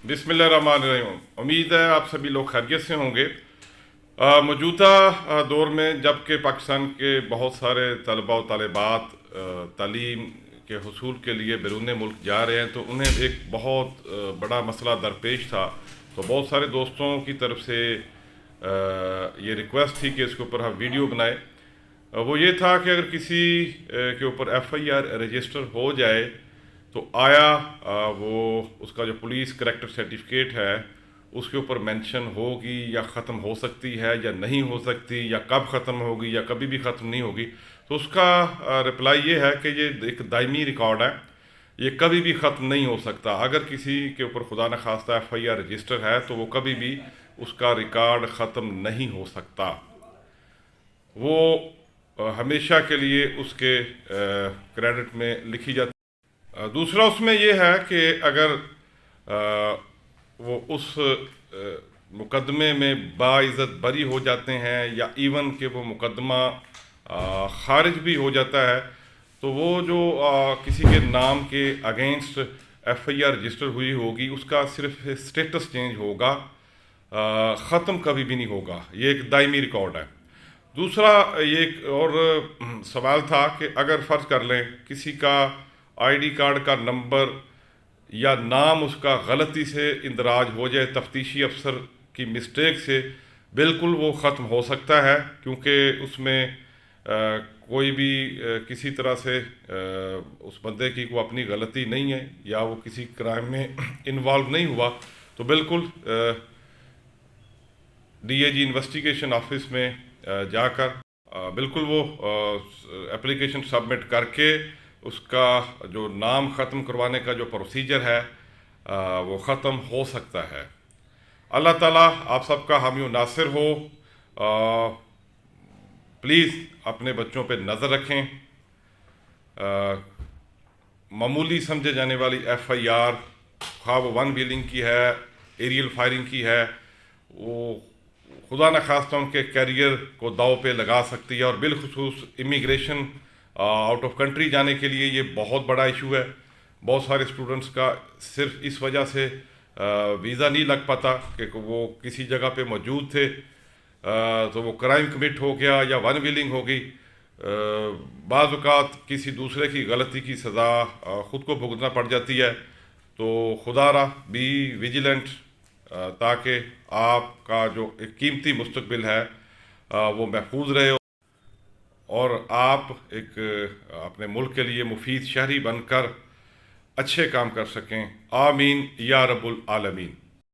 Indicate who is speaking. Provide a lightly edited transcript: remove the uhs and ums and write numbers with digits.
Speaker 1: बिस्मिल्लाहिर्रहमानिर्रहीम। उम्मीद है आप सभी लोग खैरियत से होंगे। मौजूदा दौर में जबकि पाकिस्तान के बहुत सारे तलबा व तालिबात तालीम के हसूल के लिए बैरून मुल्क जा रहे हैं, तो उन्हें एक बहुत बड़ा मसला दरपेश था। तो बहुत सारे दोस्तों की तरफ से ये रिक्वेस्ट थी कि इसके ऊपर हम वीडियो बनाए। वो ये था कि अगर किसी के ऊपर FIR रजिस्टर हो जाए तो आया वो उसका जो पुलिस करैक्टर सर्टिफिकेट है उसके ऊपर मेंशन होगी या ख़त्म हो सकती है या नहीं हो सकती, या कब ख़त्म होगी या कभी भी ख़त्म नहीं होगी। तो उसका रिप्लाई ये है कि ये एक दायमी रिकॉर्ड है, ये कभी भी ख़त्म नहीं हो सकता। अगर किसी के ऊपर खुदा न खास्ता FIR रजिस्टर है तो वो कभी भी उसका रिकॉर्ड ख़त्म नहीं हो सकता। वो हमेशा के लिए उसके क्रेडिट में लिखी जाती। दूसरा उसमें यह है कि अगर वो उस मुकदमे में बाइज़्ज़त बरी हो जाते हैं या इवन कि वो मुकदमा खारिज भी हो जाता है, तो वो जो किसी के नाम के अगेंस्ट FIR रजिस्टर हुई होगी उसका सिर्फ स्टेटस चेंज होगा, ख़त्म कभी भी नहीं होगा। ये एक दायमी रिकॉर्ड है। दूसरा ये एक और सवाल था कि अगर फ़र्ज़ कर लें किसी का ID कार्ड का नंबर या नाम उसका गलती से इंदराज हो जाए तफ्तीशी अफसर की मिस्टेक से, बिल्कुल वो ख़त्म हो सकता है, क्योंकि उसमें कोई भी किसी तरह से उस बंदे की कोई अपनी गलती नहीं है या वो किसी क्राइम में इन्वॉल्व नहीं हुआ, तो बिल्कुल DAG इन्वेस्टिगेशन ऑफिस में जाकर बिल्कुल वो एप्लीकेशन सबमिट करके उसका जो नाम ख़त्म करवाने का जो प्रोसीजर है वो ख़त्म हो सकता है। अल्लाह ताला आप सबका हामी व नासिर हो। प्लीज़ अपने बच्चों पे नज़र रखें। मामूली समझे जाने वाली FIR, खा वो वन व्हीलिंग की है, एरियल फायरिंग की है, वो खुदा न खास्ता उनके कैरियर को दाव पे लगा सकती है। और बिलखुसूस इमिग्रेशन आउट ऑफ कंट्री जाने के लिए ये बहुत बड़ा इशू है। बहुत सारे स्टूडेंट्स का सिर्फ इस वजह से वीज़ा नहीं लग पाता कि वो किसी जगह पे मौजूद थे, तो वो क्राइम कमिट हो गया या वन व्हीलिंग हो गई। बाज़ औक़ात किसी दूसरे की गलती की सज़ा ख़ुद को भुगतना पड़ जाती है। तो खुदारा बी विजिलेंट, ताकि आपका जो एक कीमती मुस्तक़बिल है वो महफूज रहे और आप एक अपने मुल्क के लिए मुफीद शहरी बनकर अच्छे काम कर सकें। आमीन या रब्बुल आलमीन।